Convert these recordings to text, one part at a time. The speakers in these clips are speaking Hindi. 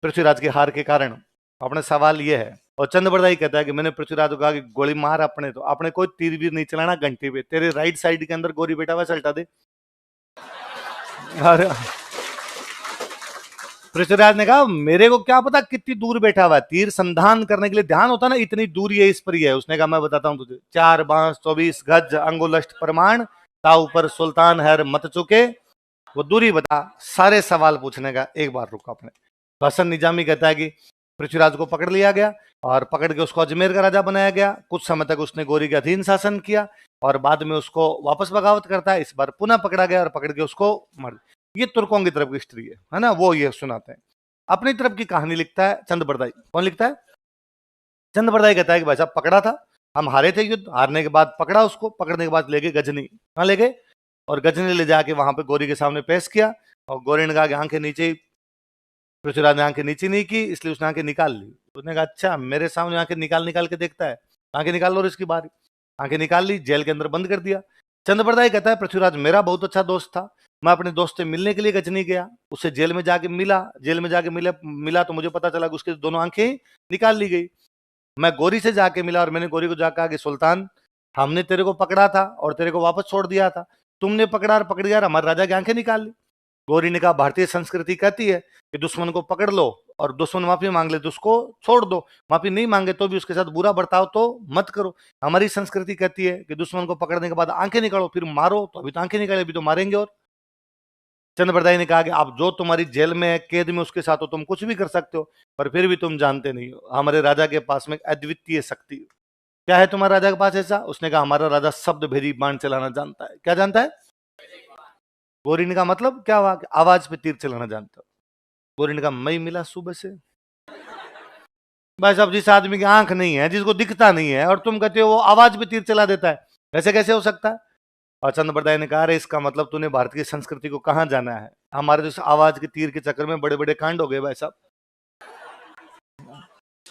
पृथ्वीराज की हार के कारण। अपना सवाल ये है, और चंद्रबरदाई कहता है कि मैंने पृथ्वीराज को कहा कि गोली मार अपने, तो अपने कोई तीर वीर नहीं चलाना घंटे पे, तेरे राइट साइड के अंदर गोरी बेटा हुआ चलता दे। अरे पृथ्वीराज ने कहा मेरे को क्या पता कितनी दूर बैठा हुआ है, तीर संधान करने के लिए ध्यान होता ना, इतनी दूर ये इस पर ही है। उसने कहा मैं बताता हूं तुझे, 4 बांस 24 गज अंगुलष्ट प्रमाण, ताऊ पर सुल्तान हैर मत चुके। वो दूरी बता, सारे सवाल पूछने का, एक बार रुका अपने। हसन निजामी कहता है कि पृथ्वीराज को पकड़ लिया गया और पकड़ के उसको अजमेर का राजा बनाया गया। कुछ समय तक उसने गोरी के अधीन शासन किया और बाद में उसको वापस बगावत करता है। इस बार पुनः पकड़ा गया और पकड़ के उसको मार। ये तुर्कों की तरफ की हिस्ट्री है ना, वो ये सुनाते हैं। अपनी तरफ की कहानी लिखता है चंद्रबरदाई। कौन लिखता है? चंद्रबरदाई कहता है कि भाई साहब पकड़ा था, हम हारे थे युद्ध, हारने के बाद पकड़ा उसको, पकड़ने के बाद ले गए गजनी। कहाँ ले गए? और गजनी ले जाके वहां पे गोरी के सामने पेश किया और गोरी ने कहा कि आंखें नीचे ही। पृथ्वीराज ने आंखें नीचे नहीं की, इसलिए उसने आंखें निकाल ली। उसने कहा अच्छा मेरे सामने आंखें निकाल निकाल के देखता है, आंखें निकाल लो, इसकी बारी। आंखें निकाल ली, जेल के अंदर बंद कर दिया। चंद्रबरदाई कहता है पृथ्वीराज मेरा बहुत अच्छा दोस्त था, मैं अपने दोस्त से मिलने के लिए गजनी गया, उससे जेल में जाके मिला, जेल में जाके मिला तो मुझे पता चला कि उसकी दोनों आंखें निकाल ली गई। मैं गोरी से जाके मिला और मैंने गोरी को जाकर कहा कि सुल्तान हमने तेरे को पकड़ा था और तेरे को वापस छोड़ दिया था, तुमने पकड़ा और पकड़ दिया, हमारे राजा की आंखें निकाल ली। गोरी ने कहा भारतीय संस्कृति कहती है कि दुश्मन को पकड़ लो और दुश्मन माफी मांग ले तो उसको छोड़ दो, माफी नहीं मांगे तो भी उसके साथ बुरा बर्ताव तो मत करो। हमारी संस्कृति कहती है कि दुश्मन को पकड़ने के बाद आंखें निकालो फिर मारो, तो अभी तो आंखें निकाले, अभी तो मारेंगे। और चंद्रबरदाई ने कहा कि आप जो तुम्हारी जेल में है, कैद में, उसके साथ हो तुम कुछ भी कर सकते हो, पर फिर भी तुम जानते नहीं हो हमारे राजा के पास में अद्वितीय शक्ति। क्या है तुम्हारे राजा के पास ऐसा? उसने कहा हमारा राजा शब्द भेदी बाण चलाना जानता है। क्या जानता है? गोरी ने कहा मतलब क्या हुआ? आवाज पे तीर चलाना जानता हो। गोरी ने कहा मैं मिला सुबह से भाई साहब, जिस आदमी की आंख नहीं है, जिसको दिखता नहीं है, और तुम कहते हो वो आवाज पे तीर चला देता है, ऐसे कैसे हो सकता है? और चंद्रबरदाई ने कहा अरे इसका मतलब तूने भारत की संस्कृति को कहां जाना है, हमारे तो आवाज के तीर के चक्कर में बड़े बड़े कांड हो गए भाई साहब।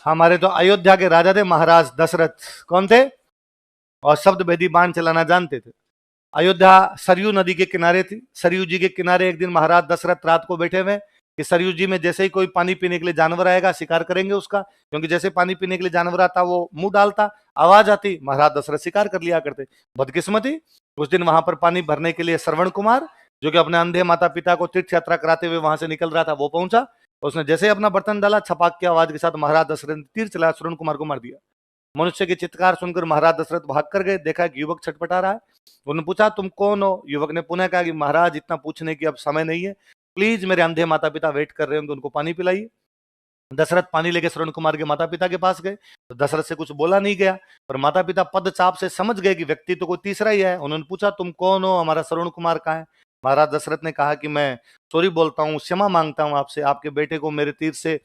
हमारे तो अयोध्या के राजा थे महाराज दशरथ, कौन थे? और शब्द भेदी बाण चलाना जानते थे। अयोध्या सरयू नदी के किनारे थी, सरयू जी के किनारे एक दिन महाराज दशरथ रात को बैठे हुए कि सरयू जी में जैसे ही कोई पानी पीने के लिए जानवर आएगा शिकार करेंगे उसका, क्योंकि जैसे पानी पीने के लिए जानवर आता वो मुंह डालता, आवाज आती, महाराज दशरथ शिकार कर लिया करते। बदकिस्मती उस दिन वहां पर पानी भरने के लिए श्रवण कुमार, जो कि अपने अंधे माता पिता को तीर्थ यात्रा कराते हुए वहां से निकल रहा था, वो पहुंचा। उसने जैसे ही अपना बर्तन डाला, छपाक की आवाज के साथ महाराज दशरथ ने तीर चलाया, श्रवण कुमार को मार दिया। मनुष्य के चित्कार सुनकर महाराज दशरथ भाग कर गए, देखा कि युवक छटपटा रहा है। उन्होंने पूछा तुम कौन हो? युवक ने पुनः कहा कि महाराज इतना पूछने की अब समय नहीं है, प्लीज मेरे अंधे माता पिता वेट कर रहे होंगे, उनको पानी पिलाइए। दशरथ पानी लेके श्रवण कुमार के माता पिता के पास गए, तो दशरथ से कुछ बोला नहीं गया, पर माता पिता पद चाप से समझ गए कि व्यक्ति तो कोई तीसरा ही है। उन्होंने पूछा तुम कौन हो, हमारा श्रवण कुमार कहाँ है? महाराज दशरथ ने कहा कि मैं सॉरी बोलता हूँ, क्षमा मांगता हूँ आपसे, आपके बेटे को मेरे तीर से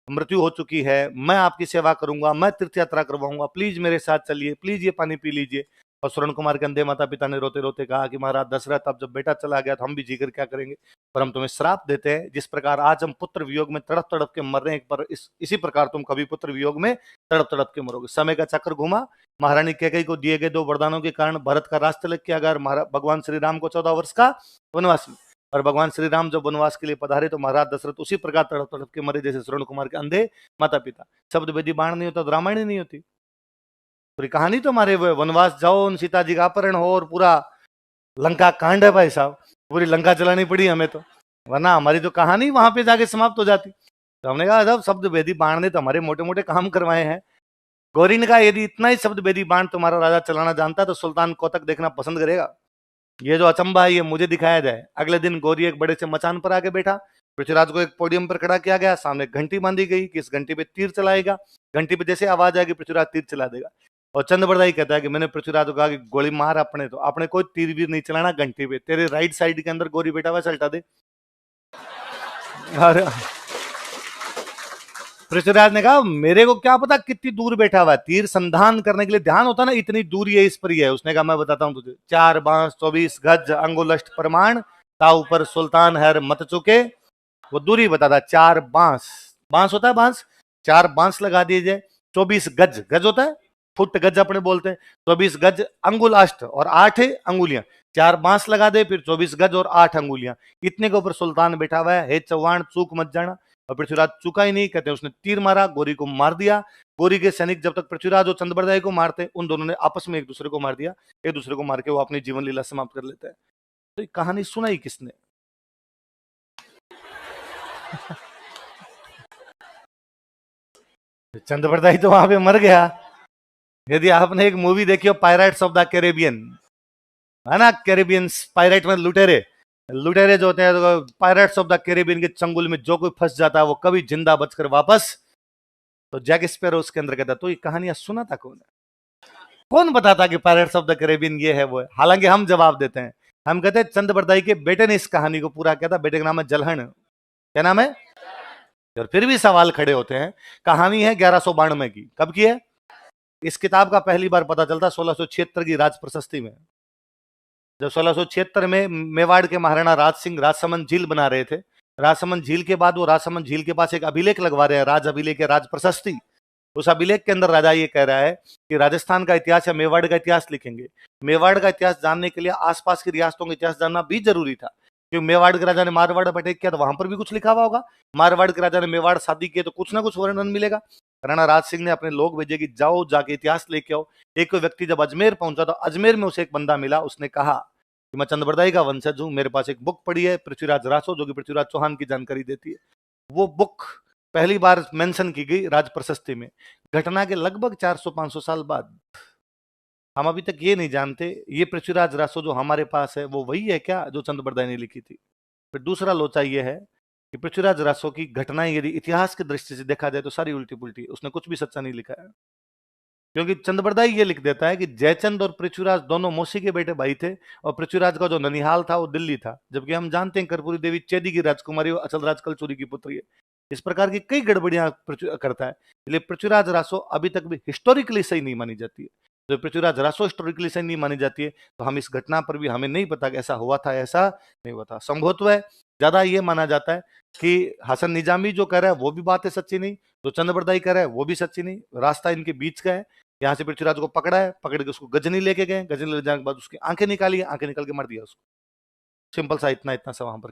मृत्यु हो चुकी है, मैं आपकी सेवा करूंगा, मैं तीर्थ यात्रा करवाऊंगा, प्लीज मेरे साथ चलिए, प्लीज ये पानी पी लीजिए। और श्रवण कुमार के अंधे माता पिता ने रोते रोते कहा कि महाराज दशरथ अब जब बेटा चला गया तो हम भी जीकर क्या करेंगे, पर हम तुम्हें श्राप देते हैं, जिस प्रकार आज हम पुत्र वियोग में तड़प तड़प के मर रहे हैं, पर इसी प्रकार तुम कभी पुत्र वियोग में तड़प तड़प के मरोगे। समय का चक्र घुमा, महारानी कैकेयी को दिए गए 2 वरदानों के कारण भरत का राज तिलक किया गया, भगवान श्री राम को 14 वर्ष का वनवास में, और भगवान श्री राम जब वनवास के लिए पधारे तो महाराज दशरथ उसी प्रकार तड़प तड़प के मरे जैसे श्रवण कुमार के अंधे माता पिता। शब्द वेदी बाण नहीं होता तो रामायण ही नहीं होती। पूरी कहानी तो हमारे वो वनवास जाओ, सीता जी का अपहरण हो, और पूरा लंका कांड है भाई साहब, पूरी लंका चलानी पड़ी हमें तो, वरना हमारी तो कहानी वहां पे जाके समाप्त हो जाती। तो हमने कहा जब शब्द वेदी बाण ने तो हमारे मोटे मोटे काम करवाए हैं। गौरी ने कहा यदि इतना ही शब्द वेदी बाण तुम्हारा राजा चलाना जानता तो सुल्तान कोतक देखना पसंद करेगा। ये जो अचंबा है ये मुझे दिखाया जाए। अगले दिन गौरी एक बड़े से मचान पर आके बैठा, पृथ्वीराज को एक पोडियम पर खड़ा किया गया, सामने घंटी बांधी गई कि इस घंटी पे तीर चलाएगा, घंटी पे जैसे आवाज आएगी पृथ्वीराज तीर चला देगा। और चंद्रबरदाई कहता है कि मैंने पृथ्वीराज को कहा कि गोली मार अपने, तो अपने कोई तीर वीर नहीं चलाना घंटी पे, तेरे राइट साइड के अंदर गोरी बेटा हुआ चलता दे। अरे पृथ्वीराज ने कहा मेरे को क्या पता कितनी दूर बैठा हुआ है, तीर संधान करने के लिए ध्यान होता ना, इतनी दूर ये इस पर ही है। उसने कहा मैं बताता हूं तुझे, 4 बांस 24 गज अंगुलष्ट प्रमाण, ताऊ पर सुल्तान हैर मत चुके। वो दूरी बताता, 4 बांस, बांस होता है बांस, 4 बांस लगा दीजिए, 24 गज, गज होता है फुट, गज अपने बोलते हैं, 24 गज अंगुलाष्ट और 8 अंगुलियां, 4 बांस लगा दे, फिर 24 गज और 8 अंगुलियां, इतने के ऊपर सुल्तान बैठा हुआ है। हे चौहान चूक मत जाना, और पृथ्वीराज चुका ही नहीं, कहते हैं उसने तीर मारा, गोरी को मार दिया। गोरी के सैनिक जब तक पृथ्वीराज और चंद्रबरदाई को मारते, उन दोनों ने आपस में एक दूसरे को मार दिया। एक दूसरे को मार के वो अपनी जीवन लीला समाप्त कर लेते हैं। तो ये कहानी सुनाई किसने? चंद्रबरदाई तो वहां पे मर गया। यदि आपने एक मूवी देखी हो पायरेट्स ऑफ द कैरेबियन, है ना, कैरेबियन पायरेट में लुटेरे, लुटेरे जो होते हैं, तो पायरेट्स ऑफ द कैरेबियन के चंगुल में जो कोई फंस जाता है वो कभी जिंदा बचकर वापस, तो जैक स्पैरो उसके अंदर कहता। तो ये कहानियां सुनाता कौन है? कौन बताता कि पायरेट्स ऑफ द कैरेबियन ये है वो है? हालांकि हम जवाब देते हैं, हम कहते हैं चंद्रबरदाई के बेटे ने इस कहानी को पूरा किया था। बेटे का नाम है जलहन। क्या नाम है? और फिर भी सवाल खड़े होते हैं। कहानी है 1192 की। कब की है? इस किताब का पहली बार पता चलता 1676 की राज प्रशस्ति में, जब 1676 में मेवाड़ के महाराणा राज सिंह राजसमंद झील बना रहे थे। राजसमंद झील के बाद वो राजसमंद झील के पास एक अभिलेख लगवा रहे हैं, राज अभिलेख है, राज प्रशस्ति। उस अभिलेख के अंदर राजा ये कह रहा है कि राजस्थान का इतिहास या मेवाड़ का इतिहास लिखेंगे। मेवाड़ का इतिहास जानने के लिए आसपास की रियासतों का इतिहास जानना भी जरूरी था, क्योंकि मेवाड़ के राजा ने मारवाड़ पर अटैक किया तो वहां पर भी कुछ लिखा हुआ होगा। मारवाड़ के राजा ने मेवाड़ शादी किए तो कुछ ना कुछ वर्णन मिलेगा। राणा राज सिंह ने अपने लोग भेजे कि जाओ जाके इतिहास लेके आओ। एक कोई व्यक्ति जब अजमेर पहुंचा तो अजमेर में उसे एक बंदा मिला, उसने कहा कि मैं चंद्रबरदाई का वंशज हूं, मेरे पास एक बुक पड़ी है पृथ्वीराज रासो, जो कि पृथ्वीराज चौहान की जानकारी देती है। वो बुक पहली बार मेंशन की गई राज प्रशस्ति में, घटना के लगभग 400-500 साल बाद। हम अभी तक ये नहीं जानते ये पृथ्वीराज रासो जो हमारे पास है वो वही है क्या जो चंद्रबरदाई ने लिखी थी। फिर दूसरा लोचा ये है कि पृथ्वीराज रासो की घटनाएं यदि इतिहास की दृष्टि से देखा जाए तो सारी उल्टी पुल्टी, उसने कुछ भी सच्चा नहीं लिखा है। क्योंकि चंद्रबरदाई ये लिख देता है कि जयचंद और पृथ्वीराज दोनों मौसी के बेटे भाई थे, और पृथ्वीराज का जो ननिहाल था वो दिल्ली था, जबकि हम जानते हैं कर्पूरी देवी चेदी की राजकुमारी और अचलराज कलचुरी की पुत्री है। इस प्रकार की कई गड़बड़ियां करता है, इसलिए पृथ्वीराज रासो अभी तक भी हिस्टोरिकली सही नहीं मानी जाती है। तो पृथ्वीराज रासो हिस्टोरिकली सही नहीं मानी जाती है, तो हम इस घटना पर भी हमें नहीं पता कि ऐसा हुआ था ऐसा नहीं हुआ था। संभवतः ज्यादा ये माना जाता है कि हसन निजामी जो कह रहा है वो भी बात है सच्ची नहीं, जो चंद्रबरदाई कह रहा है वो भी सच्ची नहीं, रास्ता इनके बीच का है। यहाँ से पृथ्वीराज को पकड़ा है, पकड़ के उसको गजनी लेके गए, गजनी ले जाने के बाद उसकी आंखें निकाली, आंखें निकाल के मार दिया उसको। सिंपल सा इतना इतना सा वहां पर